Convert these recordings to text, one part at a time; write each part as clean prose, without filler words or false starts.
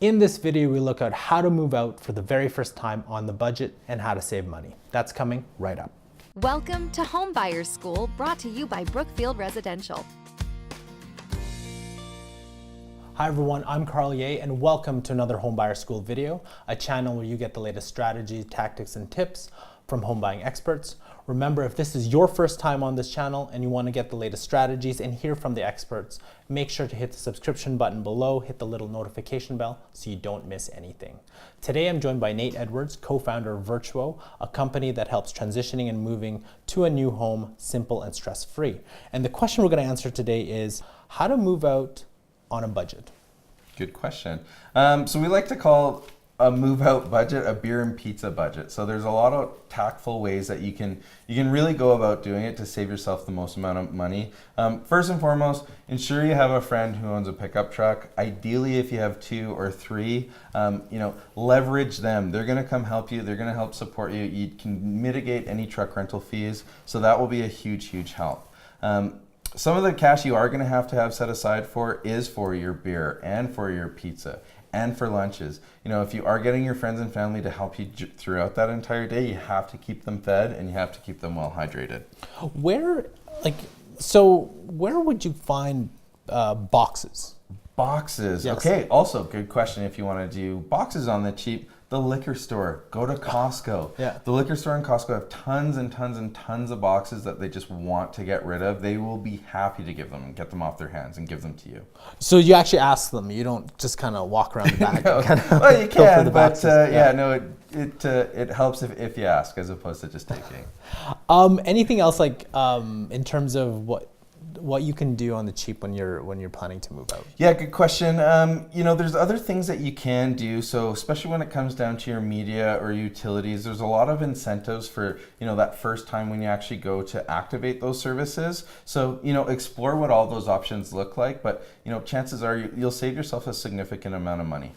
In this video, we look at how to move out for the very first time on the budget and how to save money. That's coming right up. Welcome to Homebuyers School, brought to you by Brookfield Residential. Hi everyone, I'm Carl Ye and welcome to another Homebuyer School video, a channel where you get the latest strategies, tactics, and tips from home buying experts. Remember, if this is your first time on this channel and you want to get the latest strategies and hear from the experts, make sure to hit the subscription button below, hit the little notification bell so you don't miss anything. Today I'm joined by Nate Edwards, co-founder of Virtuo, a company that helps transitioning and moving to a new home simple and stress-free. And the question we're going to answer today is how to move out on a budget. Good question. So we like to call a move out budget a beer and pizza budget. So there's a lot of tactful ways that you can really go about doing it to save yourself the most amount of money. First and foremost, ensure you have a friend who owns a pickup truck. Ideally, if you have 2 or 3, leverage them. They're going to come help you. They're going to help support you. You can mitigate any truck rental fees. So that will be a huge help. Some of the cash you are going to have set aside is for your beer and for your pizza and for lunches. If you are getting your friends and family to help you throughout that entire day, you have to keep them fed and you have to keep them well hydrated. Where would you find boxes? Boxes. Yes. Okay, also good question if you want to do boxes on the cheap. The liquor store, go to Costco. Yeah. The liquor store and Costco have tons and tons of boxes that they just want to get rid of. They will be happy to give them and get them off their hands and give them to you. So you actually ask them, you don't just kind of walk around the back. No. Well, you can, but it helps if you ask as opposed to just taking. Anything else in terms of what you can do on the cheap when you're planning to move out? Yeah, good question. There's other things that you can do. So especially when it comes down to your media or utilities, there's a lot of incentives for, that first time when you actually go to activate those services. So, explore what all those options look like, but, chances are you'll save yourself a significant amount of money.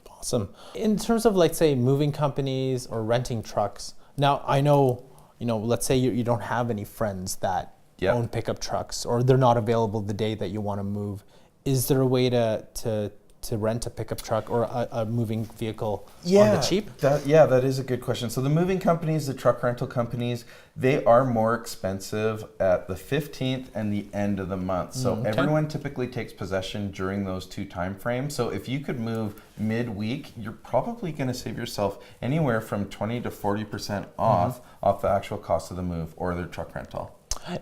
Awesome. In terms of say moving companies or renting trucks, now I know, let's say you don't have any friends that own pickup trucks, or they're not available the day that you want to move. Is there a way to rent a pickup truck or a moving vehicle on the cheap? That is a good question. So the moving companies, the truck rental companies, they are more expensive at the 15th and the end of the month. So everyone typically takes possession during those 2 time frames. So if you could move midweek, you're probably going to save yourself anywhere from 20 to 40% off the actual cost of the move or their truck rental.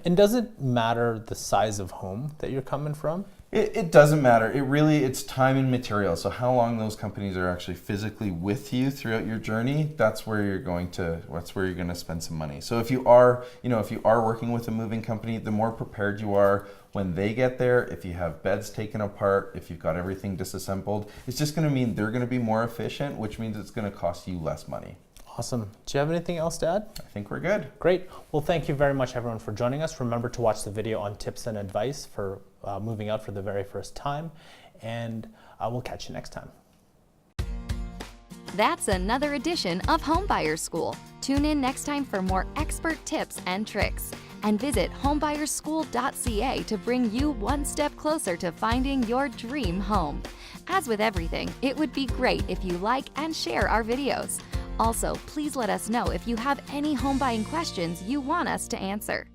And does it matter the size of home that you're coming from? It doesn't matter. It's time and material. So how long those companies are actually physically with you throughout your journey, that's where you're going to spend some money. So if you are working with a moving company, the more prepared you are when they get there, if you have beds taken apart, if you've got everything disassembled, it's just going to mean they're going to be more efficient, which means it's going to cost you less money. Awesome. Do you have anything else to add? I think we're good. Great. Well, thank you very much, everyone, for joining us. Remember to watch the video on tips and advice for moving out for the very first time, and we'll catch you next time. That's another edition of Homebuyers School. Tune in next time for more expert tips and tricks. And visit homebuyerschool.ca to bring you one step closer to finding your dream home. As with everything, it would be great if you like and share our videos. Also, please let us know if you have any home buying questions you want us to answer.